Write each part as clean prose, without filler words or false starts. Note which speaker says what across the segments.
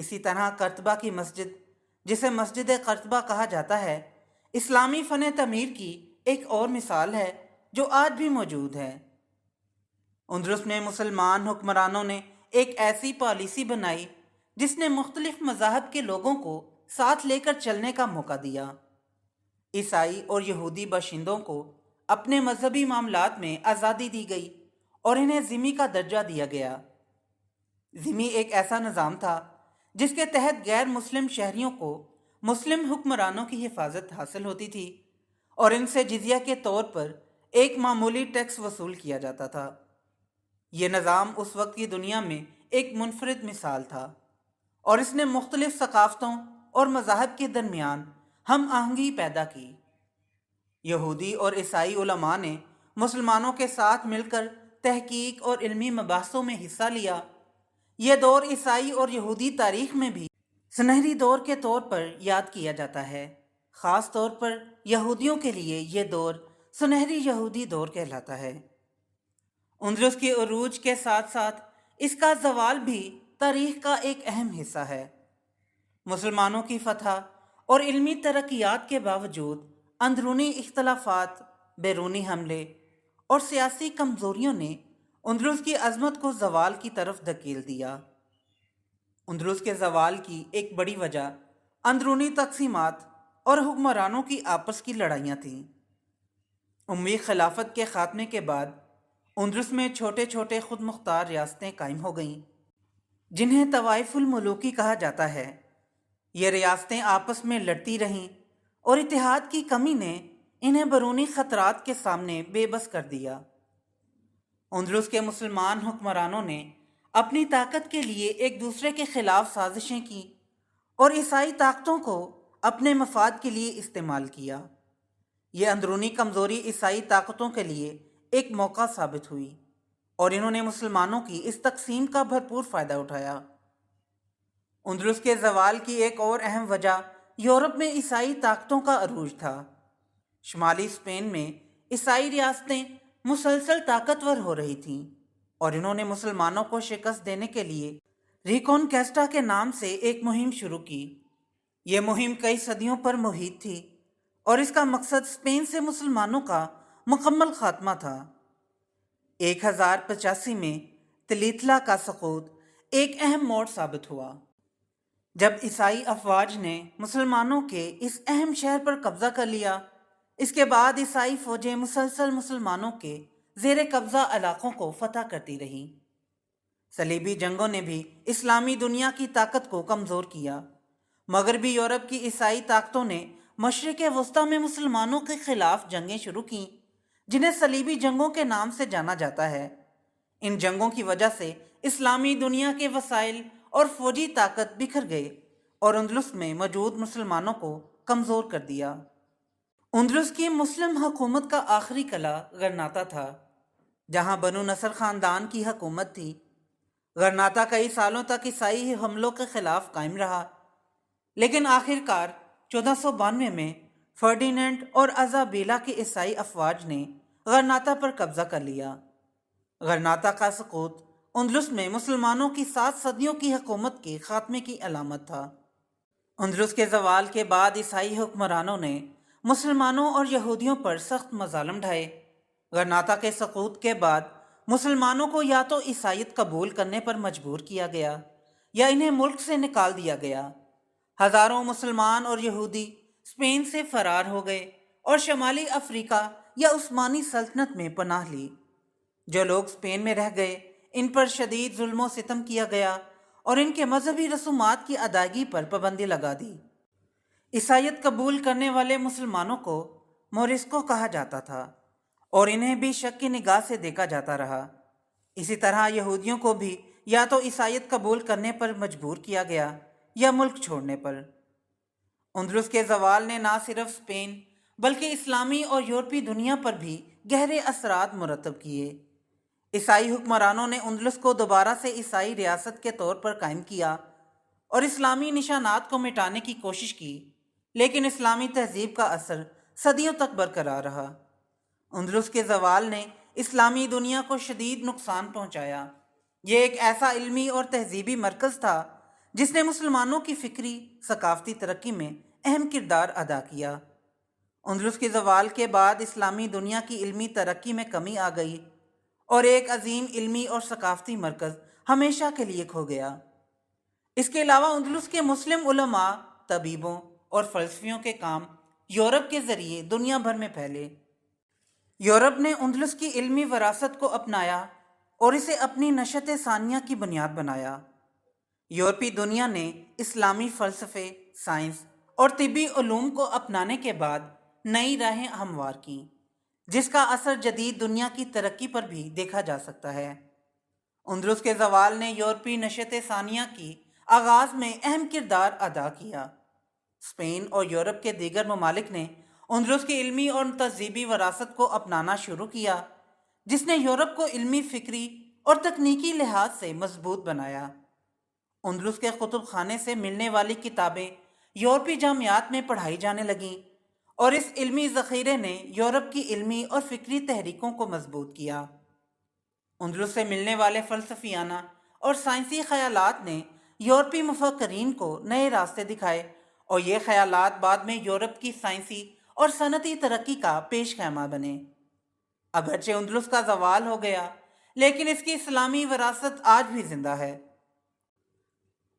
Speaker 1: اسی طرح قرطبہ کی مسجد، جسے مسجد قرطبہ کہا جاتا ہے، اسلامی فن تعمیر کی ایک اور مثال ہے جو آج بھی موجود ہے۔ اندلس میں مسلمان حکمرانوں نے ایک ایسی پالیسی بنائی جس نے مختلف مذاہب کے لوگوں کو ساتھ لے کر چلنے کا موقع دیا۔ عیسائی اور یہودی باشندوں کو اپنے مذہبی معاملات میں آزادی دی گئی اور انہیں ذمہ کا درجہ دیا گیا۔ ذمہ ایک ایسا نظام تھا جس کے تحت غیر مسلم شہریوں کو مسلم حکمرانوں کی حفاظت حاصل ہوتی تھی اور ان سے جزیہ کے طور پر ایک معمولی ٹیکس وصول کیا جاتا تھا۔ یہ نظام اس وقت کی دنیا میں ایک منفرد مثال تھا اور اس نے مختلف ثقافتوں اور مذاہب کے درمیان ہم آہنگی پیدا کی۔ یہودی اور عیسائی علماء نے مسلمانوں کے ساتھ مل کر تحقیق اور علمی مباحثوں میں حصہ لیا۔ یہ دور عیسائی اور یہودی تاریخ میں بھی سنہری دور کے طور پر یاد کیا جاتا ہے۔ خاص طور پر یہودیوں کے لیے یہ دور سنہری یہودی دور کہلاتا ہے۔ اندلس کے عروج کے ساتھ ساتھ اس کا زوال بھی تاریخ کا ایک اہم حصہ ہے۔ مسلمانوں کی فتح اور علمی ترقیات کے باوجود اندرونی اختلافات، بیرونی حملے اور سیاسی کمزوریوں نے اندلس کی عظمت کو زوال کی طرف دھکیل دیا۔ اندلس کے زوال کی ایک بڑی وجہ اندرونی تقسیمات اور حکمرانوں کی آپس کی لڑائیاں تھیں۔ اموی خلافت کے خاتمے کے بعد اندلس میں چھوٹے چھوٹے خود مختار ریاستیں قائم ہو گئیں جنہیں طوائف الملوکی کہا جاتا ہے۔ یہ ریاستیں آپس میں لڑتی رہیں اور اتحاد کی کمی نے انہیں بیرونی خطرات کے سامنے بے بس کر دیا۔ اندلس کے مسلمان حکمرانوں نے اپنی طاقت کے لیے ایک دوسرے کے خلاف سازشیں کی اور عیسائی طاقتوں کو اپنے مفاد کے لیے استعمال کیا۔ یہ اندرونی کمزوری عیسائی طاقتوں کے لیے ایک موقع ثابت ہوئی اور انہوں نے مسلمانوں کی اس تقسیم کا بھرپور فائدہ اٹھایا۔ اندلس کے زوال کی ایک اور اہم وجہ یورپ میں عیسائی طاقتوں کا عروج تھا۔ شمالی اسپین میں عیسائی ریاستیں مسلسل طاقتور ہو رہی تھیں اور انہوں نے مسلمانوں کو شکست دینے کے لیے ریکونکیسٹا کے نام سے ایک مہم شروع کی۔ یہ مہم کئی صدیوں پر محیط تھی اور اس کا مقصد اسپین سے مسلمانوں کا مکمل خاتمہ تھا۔ 1085 میں تلیتلا کا سقوط ایک اہم موڑ ثابت ہوا جب عیسائی افواج نے مسلمانوں کے اس اہم شہر پر قبضہ کر لیا۔ اس کے بعد عیسائی فوجیں مسلسل مسلمانوں کے زیر قبضہ علاقوں کو فتح کرتی رہیں۔ صلیبی جنگوں نے بھی اسلامی دنیا کی طاقت کو کمزور کیا۔ مغربی یورپ کی عیسائی طاقتوں نے مشرق وسطیٰ میں مسلمانوں کے خلاف جنگیں شروع کیں جنہیں صلیبی جنگوں کے نام سے جانا جاتا ہے۔ ان جنگوں کی وجہ سے اسلامی دنیا کے وسائل اور فوجی طاقت بکھر گئے اور اندلس میں موجود مسلمانوں کو کمزور کر دیا۔ اندلس کی مسلم حکومت کا آخری قلعہ غرناطہ تھا جہاں بنو نصر خاندان کی حکومت تھی۔ غرناطہ کئی سالوں تک عیسائی حملوں کے خلاف قائم رہا، لیکن آخر کار 1492 میں فرڈینینڈ اور ازابیلا کی عیسائی افواج نے غرناطہ پر قبضہ کر لیا۔ غرناطہ کا سقوط اندلس میں مسلمانوں کی 7 صدیوں کی حکومت کے خاتمے کی علامت تھا۔ اندلس کے زوال کے بعد عیسائی حکمرانوں نے مسلمانوں اور یہودیوں پر سخت مظالم ڈھائے۔ غرناطہ کے سقوط کے بعد مسلمانوں کو یا تو عیسائیت قبول کرنے پر مجبور کیا گیا یا انہیں ملک سے نکال دیا گیا۔ ہزاروں مسلمان اور یہودی اسپین سے فرار ہو گئے اور شمالی افریقہ یا عثمانی سلطنت میں پناہ لی۔ جو لوگ اسپین میں رہ گئے ان پر شدید ظلم و ستم کیا گیا اور ان کے مذہبی رسومات کی ادائیگی پر پابندی لگا دی۔ عیسائیت قبول کرنے والے مسلمانوں کو موریسکو کہا جاتا تھا اور انہیں بھی شک کی نگاہ سے دیکھا جاتا رہا۔ اسی طرح یہودیوں کو بھی یا تو عیسائیت قبول کرنے پر مجبور کیا گیا یا ملک چھوڑنے پر۔ اندلس کے زوال نے نہ صرف اسپین بلکہ اسلامی اور یورپی دنیا پر بھی گہرے اثرات مرتب کیے۔ عیسائی حکمرانوں نے اندلس کو دوبارہ سے عیسائی ریاست کے طور پر قائم کیا اور اسلامی نشانات کو مٹانے کی کوشش کی، لیکن اسلامی تہذیب کا اثر صدیوں تک برقرار رہا۔ اندلس کے زوال نے اسلامی دنیا کو شدید نقصان پہنچایا۔ یہ ایک ایسا علمی اور تہذیبی مرکز تھا جس نے مسلمانوں کی فکری ثقافتی ترقی میں اہم کردار ادا کیا۔ اندلس کے زوال کے بعد اسلامی دنیا کی علمی ترقی میں کمی آ گئی اور ایک عظیم علمی اور ثقافتی مرکز ہمیشہ کے لیے کھو گیا۔ اس کے علاوہ اندلس کے مسلم علماء، طبیبوں اور فلسفیوں کے کام یورپ کے ذریعے دنیا بھر میں پھیلے۔ یورپ نے اندلس کی علمی وراثت کو اپنایا اور اسے اپنی نشت ثانیہ کی بنیاد بنایا۔ یورپی دنیا نے اسلامی فلسفے، سائنس اور طبی علوم کو اپنانے کے بعد نئی راہیں ہموار کیں، جس کا اثر جدید دنیا کی ترقی پر بھی دیکھا جا سکتا ہے۔ اندلس کے زوال نے یورپی نشت ثانیہ کی آغاز میں اہم کردار ادا کیا۔ اسپین اور یورپ کے دیگر ممالک نے اندلس کی علمی اور تہذیبی وراثت کو اپنانا شروع کیا، جس نے یورپ کو علمی، فکری اور تکنیکی لحاظ سے مضبوط بنایا۔ اندلس کے کتب خانے سے ملنے والی کتابیں یورپی جامعات میں پڑھائی جانے لگیں اور اس علمی ذخیرے نے یورپ کی علمی اور فکری تحریکوں کو مضبوط کیا۔ اندلس سے ملنے والے فلسفیانہ اور سائنسی خیالات نے یورپی مفکرین کو نئے راستے دکھائے اور یہ خیالات بعد میں یورپ کی سائنسی اور صنعتی ترقی کا پیش خیمہ بنے۔ اگرچہ اندلس کا زوال ہو گیا، لیکن اس کی اسلامی وراثت آج بھی زندہ ہے۔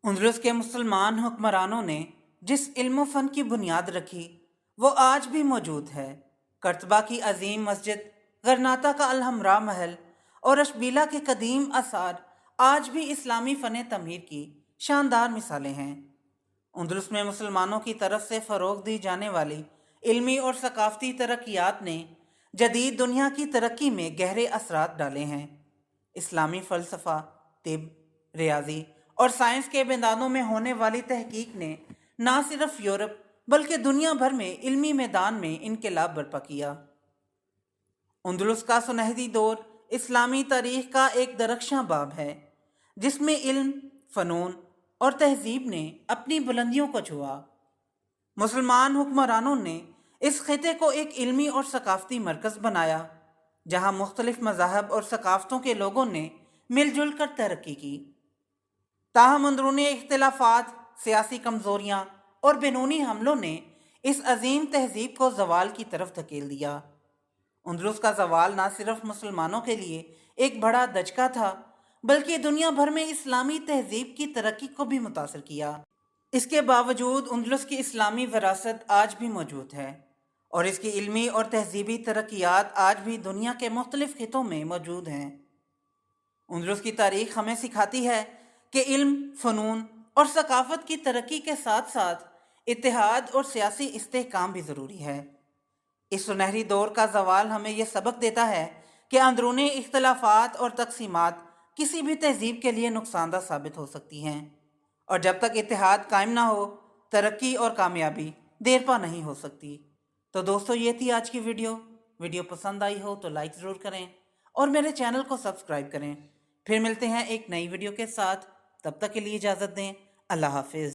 Speaker 1: اندلس کے مسلمان حکمرانوں نے جس علم و فن کی بنیاد رکھی وہ آج بھی موجود ہے۔ قرطبہ کی عظیم مسجد، غرناطہ کا الحمراء محل اور اشبیلا کے قدیم آثار آج بھی اسلامی فن تعمیر کی شاندار مثالیں ہیں۔ اندلس میں مسلمانوں کی طرف سے فروغ دی جانے والی علمی اور ثقافتی ترقیات نے جدید دنیا کی ترقی میں گہرے اثرات ڈالے ہیں۔ اسلامی فلسفہ، طب، ریاضی اور سائنس کے میدانوں میں ہونے والی تحقیق نے نہ صرف یورپ بلکہ دنیا بھر میں علمی میدان میں انقلاب برپا کیا۔ اندلس کا سنہری دور اسلامی تاریخ کا ایک درخشاں باب ہے، جس میں علم، فنون اور تہذیب نے اپنی بلندیوں کو چھوا۔ مسلمان حکمرانوں نے اس خطے کو ایک علمی اور ثقافتی مرکز بنایا، جہاں مختلف مذاہب اور ثقافتوں کے لوگوں نے مل جل کر ترقی کی۔ تاہم اندرونی اختلافات، سیاسی کمزوریاں اور بیرونی حملوں نے اس عظیم تہذیب کو زوال کی طرف دھکیل دیا۔ اندلس کا زوال نہ صرف مسلمانوں کے لیے ایک بڑا دھچکا تھا، بلکہ دنیا بھر میں اسلامی تہذیب کی ترقی کو بھی متاثر کیا۔ اس کے باوجود اندلس کی اسلامی وراثت آج بھی موجود ہے اور اس کی علمی اور تہذیبی ترقیات آج بھی دنیا کے مختلف خطوں میں موجود ہیں۔ اندلس کی تاریخ ہمیں سکھاتی ہے کہ علم، فنون اور ثقافت کی ترقی کے ساتھ ساتھ اتحاد اور سیاسی استحکام بھی ضروری ہے۔ اس سنہری دور کا زوال ہمیں یہ سبق دیتا ہے کہ اندرونی اختلافات اور تقسیمات کسی بھی تہذیب کے لیے نقصان دہ ثابت ہو سکتی ہیں، اور جب تک اتحاد قائم نہ ہو، ترقی اور کامیابی دیر پا نہیں ہو سکتی۔ تو دوستو، یہ تھی آج کی ویڈیو پسند آئی ہو تو لائک ضرور کریں اور میرے چینل کو سبسکرائب کریں۔ پھر ملتے ہیں ایک نئی ویڈیو کے ساتھ، تب تک کے لیے اجازت دیں۔ اللہ حافظ۔